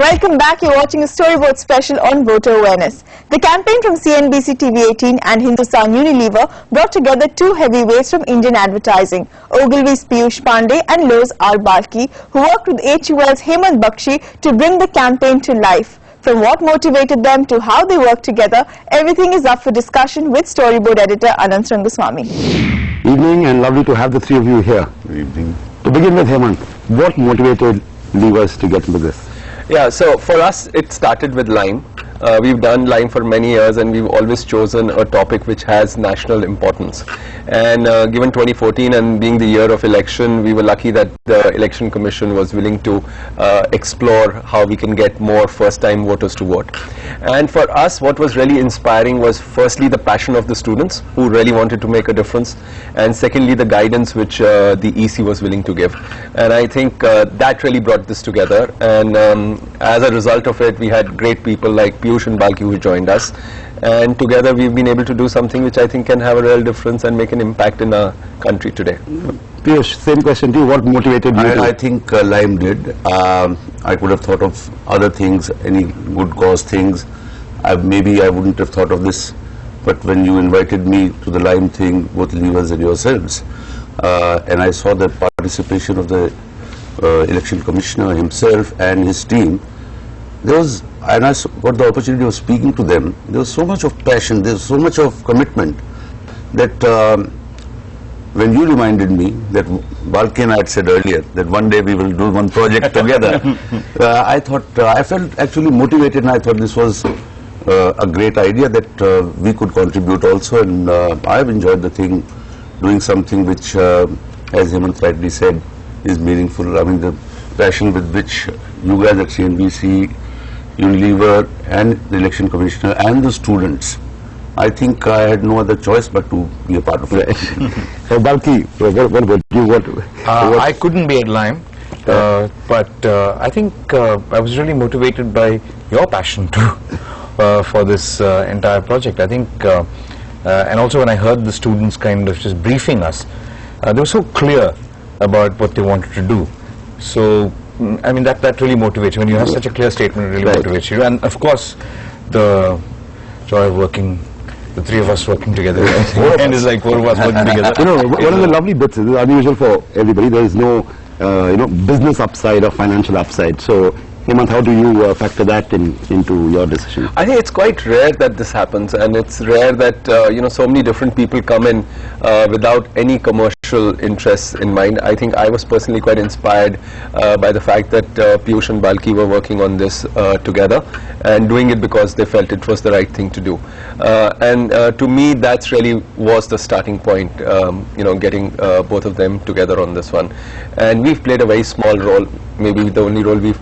Welcome back. You're watching a Storyboard special on voter awareness. The campaign from CNBC-TV18 and Hindustan Unilever brought together two heavyweights from Indian advertising, Ogilvy's Piyush Pandey and Lowe's Balki, who worked with HUL's Hemant Bakshi to bring the campaign to life. From what motivated them to how they worked together, everything is up for discussion with Storyboard editor Anant Rangaswami. Evening, and lovely to have the three of you here. Good evening. To begin with, Hemant, what motivated levers to get into this? Yeah, so for us it started with Lime. We've done Lime for many years and we've always chosen a topic which has national importance. And given 2014 and being the year of election, we were lucky that the Election Commission was willing to explore how we can get more first-time voters to vote. And for us, what was really inspiring was firstly the passion of the students who really wanted to make a difference, and secondly the guidance which the EC was willing to give. And I think that really brought this together, and as a result of it we had great people like Piyush and Balki who joined us, and together we've been able to do something which I think can have a real difference and make an impact in our country today. Piyush, same question to you. What motivated you? I think Lime did. I could have thought of other things, any good cause things. Maybe I wouldn't have thought of this, but when you invited me to the Lime thing, both levers and yourselves, and I saw the participation of the Election Commissioner himself and his team, and I got the opportunity of speaking to them. There was so much of passion, there was so much of commitment that when you reminded me that Balki and I had said earlier that one day we will do one project together, I felt actually motivated, and I thought this was a great idea that we could contribute also, and I have enjoyed the thing, doing something which, as Hemant rightly said, is meaningful. I mean, the passion with which you guys at CNBC, Unilever and the Election Commissioner and the students, I think I had no other choice but to be a part of it. Balki, what about you? I couldn't be at Lime, but I think I was really motivated by your passion too for this entire project. I think, and also when I heard the students kind of just briefing us, they were so clear about what they wanted to do. So, I mean, that really motivates you. When you have such a clear statement, it really motivates you. And of course, the joy of working, the three of us working together, and it's like four of us working together. You know, one of the lovely bits is unusual for everybody. There is no, business upside or financial upside. So, Hemant, how do you factor that into your decision? I think it's quite rare that this happens, and it's rare that so many different people come in without any commercial interests in mind. I think I was personally quite inspired by the fact that Piyush and Balki were working on this together and doing it because they felt it was the right thing to do. And to me, that's really was the starting point, getting both of them together on this one. And we've played a very small role. Maybe the only role we've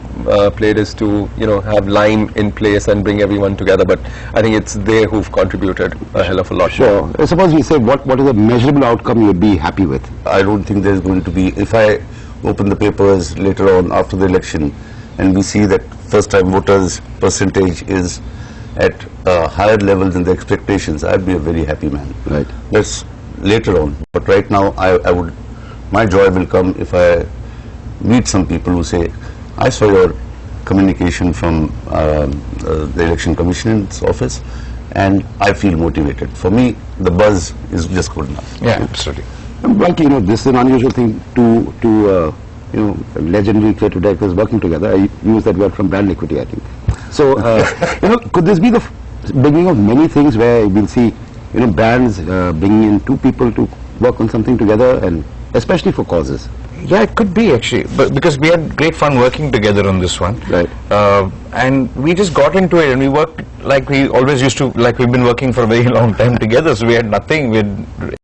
played is to have Lime in place and bring everyone together, but I think it's they who've contributed a hell of a lot. Sure. I suppose we say what is a measurable outcome you would be happy with? I don't think there's going to be, if I open the papers later on after the election and we see that first time voters percentage is at a higher level than the expectations, I'd be a very happy man. Right. That's later on, but right now my joy will come if I meet some people who say, I saw your communication from the Election Commission's office and I feel motivated. For me, the buzz is just good enough. Yeah, absolutely. Balki, this is an unusual thing to legendary creative directors working together. I use that word from brand equity, I think. So, could this be the beginning of many things where we'll see, brands bringing in two people to work on something together, and especially for causes? Yeah, it could be actually, but because we had great fun working together on this one, right? And we just got into it, and we worked like we always used to, like we've been working for a very long time together. So we had nothing.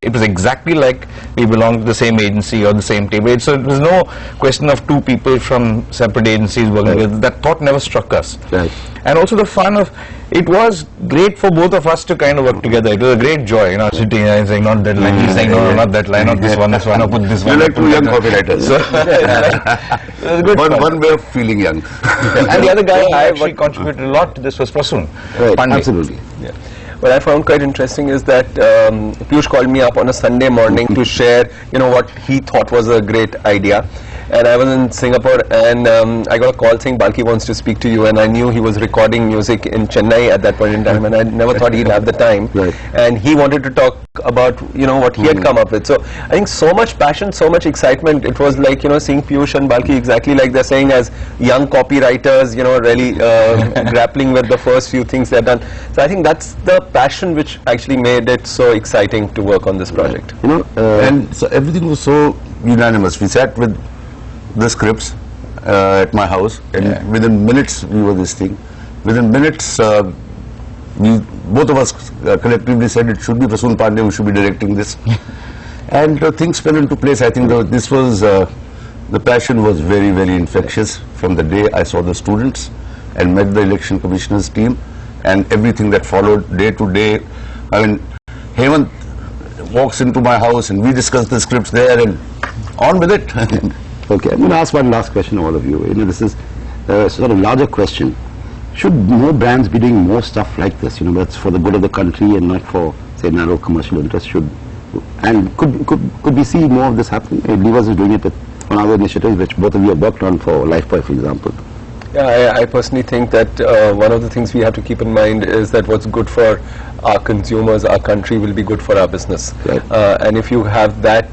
It was exactly like we belonged to the same agency or the same table. So it was no question of two people from separate agencies working together. That thought never struck us. Right. And also the fun of it was great for both of us to kind of work together. It was a great joy, sitting and saying not that line, he's saying no, not that line, not this one, I'll put this one. You're like two young copywriters. So, one way of feeling young. And the other guy who actually contributed a lot to this was Prasoon. Right, Pandey. absolutely. Yeah. What I found quite interesting is that Piyush called me up on a Sunday morning to share, what he thought was a great idea. and I was in Singapore, and I got a call saying Balki wants to speak to you, and I knew he was recording music in Chennai at that point in time, and I never thought he'd have the time. Right. And he wanted to talk about, you know, what he had come up with. So I think so much passion, so much excitement. It was like, you know, seeing Piyush and Balki exactly like they're saying as young copywriters, you know, really grappling with the first few things they've done. So I think that's the passion which actually made it so exciting to work on this project. You know, And so everything was so unanimous. We sat with the scripts at my house, and within minutes we were this thing. Within minutes, we both of us collectively said it should be Prasoon Pandey who should be directing this. And things fell into place. I think this was, the passion was very, very infectious from the day I saw the students and met the election commissioner's team, and everything that followed day to day. I mean, Hemant walks into my house and we discuss the scripts there and on with it. okay, I'm going to ask one last question to all of you. You know, this is a sort of larger question. Should more brands be doing more stuff like this? You know, that's for the good of the country and not for, say, narrow commercial interest. And could we see more of this happening? Levers is doing it with one other initiative which both of you have worked on, for Lifeboy, for example. Yeah, I personally think that one of the things we have to keep in mind is that what's good for our consumers, our country, will be good for our business. Right. And if you have that,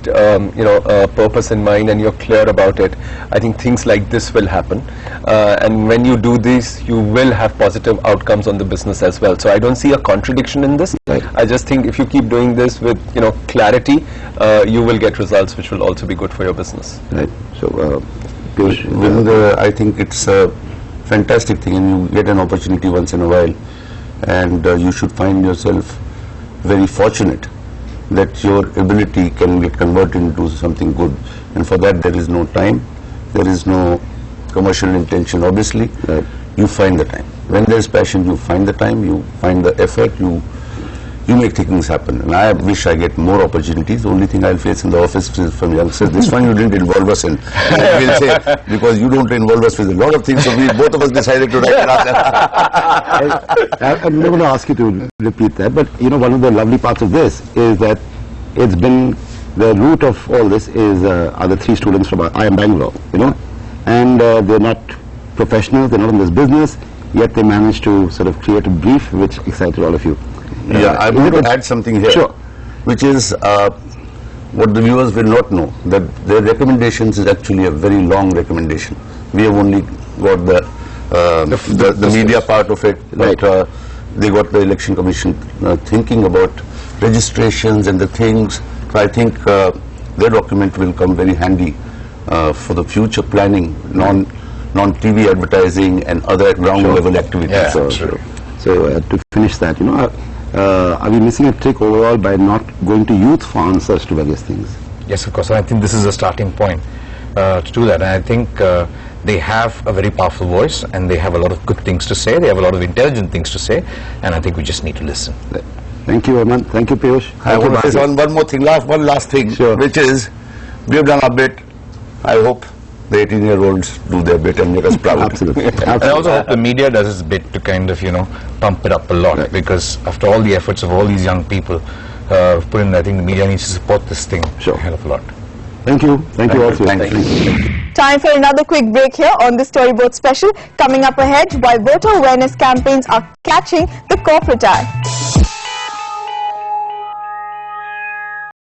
you know, purpose in mind and you're clear about it, I think things like this will happen. And when you do this, you will have positive outcomes on the business as well. So I don't see a contradiction in this. Right. I just think if you keep doing this with, you know, clarity, you will get results which will also be good for your business. Right. So, Piyush, I think it's a fantastic thing, and you get an opportunity once in a while, and you should find yourself very fortunate that your ability can get converted into something good, and for that there is no time, there is no commercial intention, obviously. Right. You find the time. When there is passion, you find the time, you find the effort, you make things happen. And I wish I get more opportunities. The only thing I'll face in the office is from youngsters. This one you didn't involve us in. I will say, because you don't involve us with a lot of things, so we both of us decided to write it out. I'm not going to ask you to repeat that, but you know, one of the lovely parts of this is that it's been, the root of all this is are the three students from IIM Bangalore, you know, and they're not professionals, they're not in this business, yet they managed to sort of create a brief which excited all of you. Yeah, I want to add something here, sure, which is what the viewers will not know, that their recommendations is actually a very long recommendation. We have only got the media part of it, but they got the election commission thinking about registrations and the things. So I think their document will come very handy for the future planning, non-TV advertising and other ground level activities. Yeah, so to finish that, you know, are we missing a trick overall by not going to youth for answers to various things? Yes, of course. And I think this is a starting point to do that. And I think they have a very powerful voice, and they have a lot of good things to say. They have a lot of intelligent things to say, and I think we just need to listen. Thank you, Hemant. Thank you, Piyush. I want to say one more thing, one last thing, sure, which is, we have done our bit. I hope the 18-year-olds do their bit and make us proud. Absolutely. I also hope the media does its bit to kind of, you know, pump it up a lot, because after all the efforts of all these young people put in, I think the media needs to support this thing a hell of a lot. Thank you. Thank you also. Thank you. Time for another quick break here on the Storyboard special. Coming up ahead, why voter awareness campaigns are catching the corporate eye.